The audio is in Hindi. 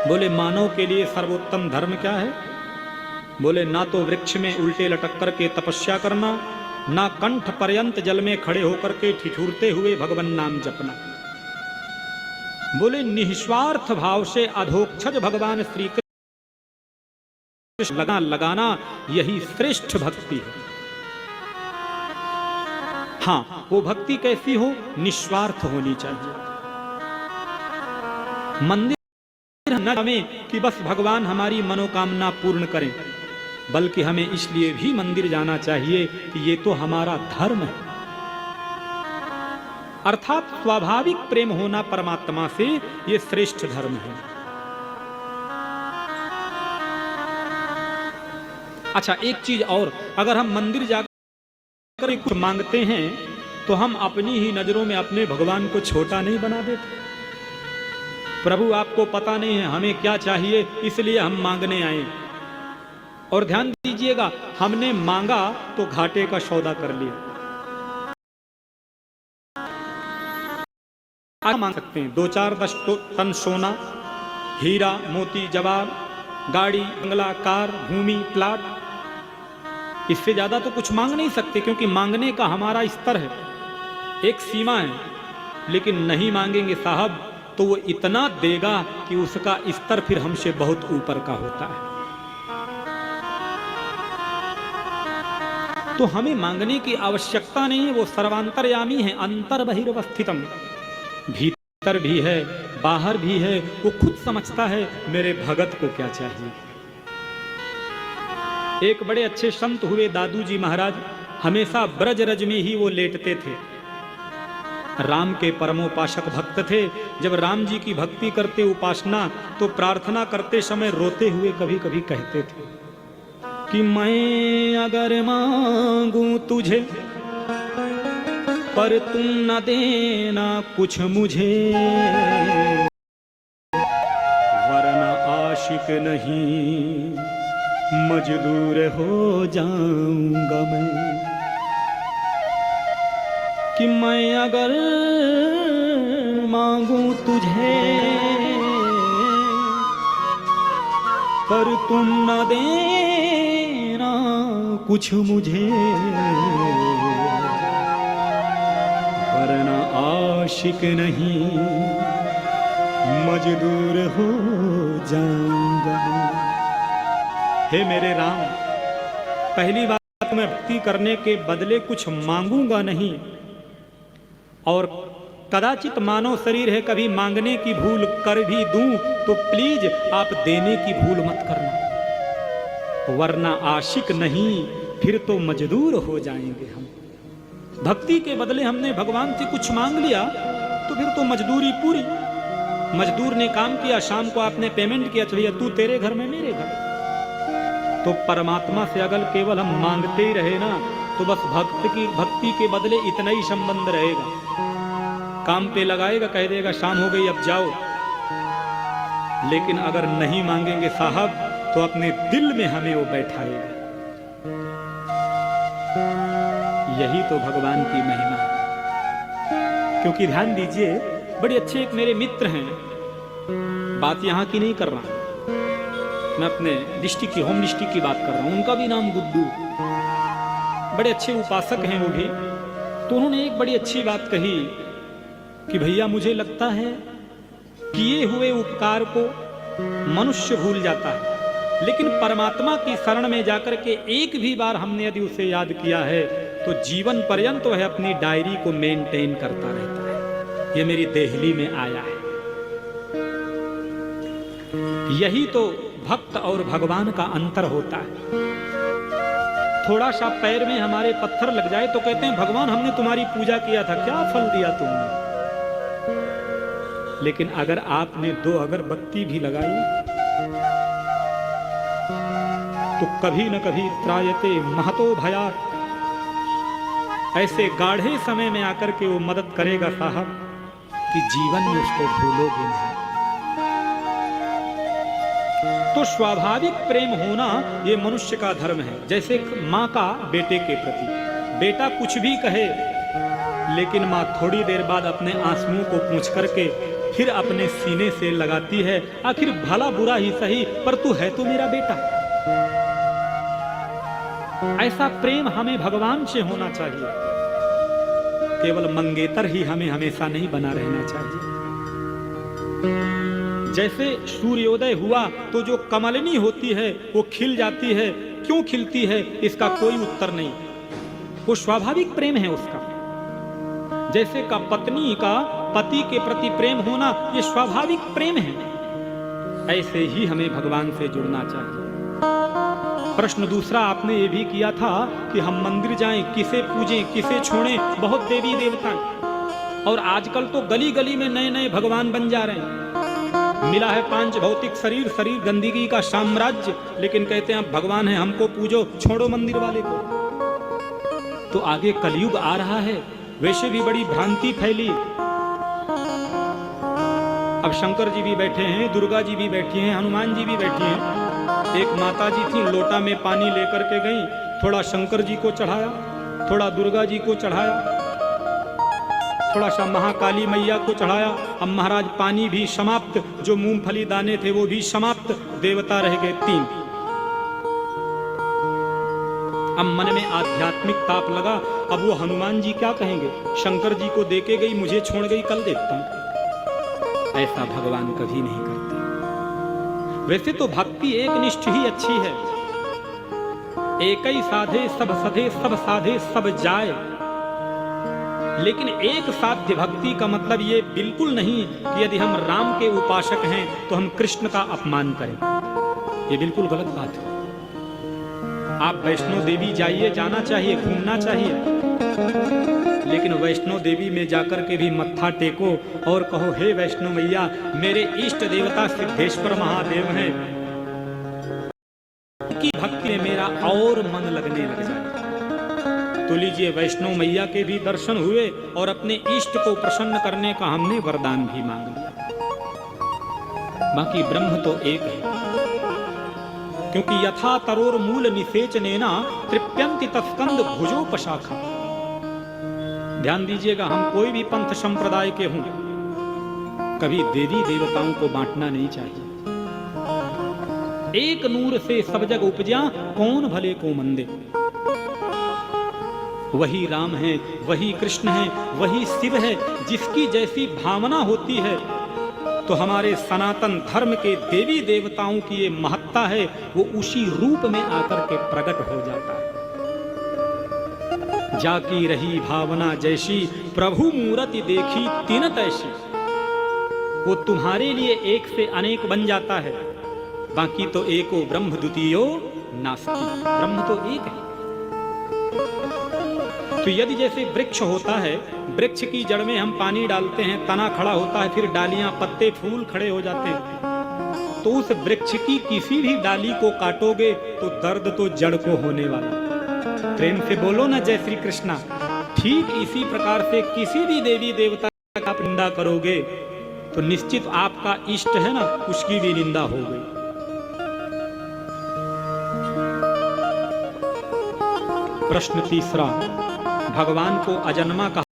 बोले मानव के लिए सर्वोत्तम धर्म क्या है? बोले ना तो वृक्ष में उल्टे लटक करके तपस्या करना, ना कंठ पर्यंत जल में खड़े होकर के ठिठुरते हुए भगवान नाम जपना। बोले निस्वार्थ भाव से अधोक्षज भगवान श्री कृष्ण लगाना यही श्रेष्ठ भक्ति है। हाँ, वो भक्ति कैसी हो? निस्वार्थ होनी चाहिए। मंदिर न हमें कि बस भगवान हमारी मनोकामना पूर्ण करें, बल्कि हमें इसलिए भी मंदिर जाना चाहिए कि ये तो हमारा धर्म है। अर्थात स्वाभाविक प्रेम होना परमात्मा से, ये श्रेष्ठ धर्म है। अच्छा, एक चीज और, अगर हम मंदिर जाकर कुछ मांगते हैं तो हम अपनी ही नजरों में अपने भगवान को छोटा नहीं बना देते? प्रभु आपको पता नहीं है हमें क्या चाहिए, इसलिए हम मांगने आए। और ध्यान दीजिएगा, हमने मांगा तो घाटे का सौदा कर लिया। आज मांग सकते हैं 2-4-10 टन सोना, हीरा मोती जवाहर, गाड़ी बंगला कार भूमि प्लाट, इससे ज्यादा तो कुछ मांग नहीं सकते, क्योंकि मांगने का हमारा स्तर है, एक सीमा है। लेकिन नहीं मांगेंगे साहब तो वो इतना देगा कि उसका स्तर फिर हमसे बहुत ऊपर का होता है। तो हमें मांगने की आवश्यकता नहीं है, वो सर्वांतर्यामी है, अंतर बहिर्वस्थितम, भीतर भी है बाहर भी है, वो खुद समझता है मेरे भगत को क्या चाहिए। एक बड़े अच्छे संत हुए दादू जी महाराज, हमेशा ब्रज रज में ही वो लेटते थे। राम के परमोपासक भक्त थे। जब राम जी की भक्ति करते उपासना, तो प्रार्थना करते समय रोते हुए कभी कभी कहते थे कि मैं अगर मांगूं तुझे पर तुम न देना कुछ मुझे, वरना आशिक नहीं मजदूर हो जाऊंगा मैं। कि मैं अगर मांगूं तुझे पर तुम न देना कुछ मुझे, वरना आशिक नहीं मजदूर हो जाऊंगा। हे मेरे राम, पहली बात, मैं भक्ति करने के बदले कुछ मांगूंगा नहीं, और कदाचित मानव शरीर है, कभी मांगने की भूल कर भी दूं तो प्लीज आप देने की भूल मत करना, वरना आशिक नहीं फिर तो मजदूर हो जाएंगे हम। भक्ति के बदले हमने भगवान से कुछ मांग लिया तो फिर तो मजदूरी पूरी। मजदूर ने काम किया, शाम को आपने पेमेंट किया, चलिए तू तेरे घर में मेरे घर। तो परमात्मा से अगर केवल हम मांगते ही रहे ना, तो बस भक्ति के बदले इतना ही संबंध रहेगा। काम पे लगाएगा, कह देगा शाम हो गई अब जाओ। लेकिन अगर नहीं मांगेंगे साहब तो अपने दिल में हमें वो बैठाएगा। यही तो भगवान की महिमा है। क्योंकि ध्यान दीजिए, बड़े अच्छे एक मेरे मित्र हैं, बात यहां की नहीं कर रहा हूं, मैं अपने डिस्ट्रिक्ट की, होम डिस्ट्रिक्ट की बात कर रहा हूं। उनका भी नाम गुड्डू, बड़े अच्छे उपासक हैं वो भी। तो उन्होंने एक बड़ी अच्छी बात कही कि भैया मुझे लगता है किए हुए उपकार को मनुष्य भूल जाता है, लेकिन परमात्मा की शरण में जाकर के एक भी बार हमने यदि उसे याद किया है तो जीवन पर्यंत वह अपनी डायरी को मेंटेन करता रहता है। ये मेरी देहली में आया है। यही तो भक्त और भगवान का अंतर होता है। थोड़ा सा पैर में हमारे पत्थर लग जाए तो कहते हैं भगवान हमने तुम्हारी पूजा किया था, क्या फल दिया तुमने। लेकिन अगर आपने 2 अगरबत्ती भी लगाई तो कभी न कभी त्रायते महतो भयात, ऐसे गाढ़े समय में आकर के वो मदद करेगा साहब कि जीवन में उसको भूलोगे नहीं। तो स्वाभाविक प्रेम होना ये मनुष्य का धर्म है। जैसे माँ का बेटे के प्रति, बेटा कुछ भी कहे लेकिन माँ थोड़ी देर बाद अपने आंसुओं को पूंछ करके फिर अपने सीने से लगाती है, आखिर भला बुरा ही सही, पर तू है तो मेरा बेटा। ऐसा प्रेम हमें भगवान से होना चाहिए। केवल मंगेतर ही हमें हमेशा नहीं बना रहना चाहिए। जैसे सूर्योदय हुआ तो जो कमलनी होती है वो खिल जाती है, क्यों खिलती है इसका कोई उत्तर नहीं, वो स्वाभाविक प्रेम है उसका। जैसे का पत्नी का पति के प्रति प्रेम होना ये स्वाभाविक प्रेम है, ऐसे ही हमें भगवान से जुड़ना चाहिए। प्रश्न दूसरा आपने ये भी किया था कि हम मंदिर जाएं, किसे पूजें, किसे छोड़ें, बहुत देवी देवता, और आजकल तो गली गली में नए नए भगवान बन जा रहे हैं। मिला है 5 भौतिक शरीर, शरीर गंदगी का साम्राज्य, लेकिन कहते हैं भगवान है हमको पूजो, छोड़ो मंदिर वाले को। तो आगे कलयुग आ रहा है, वैसे भी बड़ी भ्रांति फैली। अब शंकर जी भी बैठे हैं, दुर्गा जी भी बैठी हैं, हनुमान जी भी बैठी हैं। एक माता जी थी, लोटा में पानी लेकर के गई, थोड़ा शंकर जी को चढ़ाया, थोड़ा दुर्गा जी को चढ़ाया, थोड़ा सा महाकाली मैया को चढ़ाया। अब महाराज पानी भी समाप्त, जो मूंगफली दाने थे वो भी समाप्त, देवता रह गए 3। अब मन में आध्यात्मिक ताप लगा, अब वो हनुमान जी क्या कहेंगे, शंकर जी को देके गई, मुझे छोड़ गई, कल देखता हूं। ऐसा भगवान कभी नहीं करते। वैसे तो भक्ति एक निष्ठ ही अच्छी है, एक ही साधे सब सधे, सब साधे सब जाए। लेकिन एक साध्य भक्ति का मतलब ये बिल्कुल नहीं कि यदि हम राम के उपासक हैं तो हम कृष्ण का अपमान करें, ये बिल्कुल गलत बात है। आप वैष्णो देवी जाइए, जाना चाहिए, घूमना चाहिए, लेकिन वैष्णो देवी में जाकर के भी मत्था टेको और कहो हे वैष्णो मैया, मेरे इष्ट देवता सिद्धेश्वर महादेव हैं, की भक्ति में मेरा और मन लगने लग जाए। तो लीजिए, वैष्णो मैया के भी दर्शन हुए और अपने इष्ट को प्रसन्न करने का हमने वरदान भी मांग लिया। बाकी ब्रह्म तो एक है, क्योंकि यथा तरोर मूल निषेचनेना तृप्यंति तस्कंद भुजोपशाखा। ध्यान दीजिएगा, हम कोई भी पंथ संप्रदाय के हों, कभी देवी देवताओं को बांटना नहीं चाहिए। एक नूर से सब जग उपजा, कौन भले को मंदे। वही राम है, वही कृष्ण है, वही शिव है। जिसकी जैसी भावना होती है, तो हमारे सनातन धर्म के देवी देवताओं की ये महत्ता है, वो उसी रूप में आकर के प्रकट हो जाता है। जाकी रही भावना जैसी, प्रभु मूरति देखी तीनत ऐसी। वो तुम्हारे लिए एक से अनेक बन जाता है। बाकी तो एको ब्रह्म द्वितीयो नास्ति, ब्रह्म तो एक है। तो यदि जैसे वृक्ष होता है, वृक्ष की जड़ में हम पानी डालते हैं, तना खड़ा होता है, फिर डालियां, पत्ते, फूल खड़े हो जाते हैं, तो उस वृक्ष की किसी भी डाली को काटोगे तो दर्द तो जड़ को होने वाला। प्रेम से बोलो ना जय श्री कृष्णा। ठीक इसी प्रकार से किसी भी देवी देवता का आप निंदा करोगे तो निश्चित आपका इष्ट है ना, उसकी भी निंदा हो गई। प्रश्न तीसरा, भगवान को अजन्मा कहा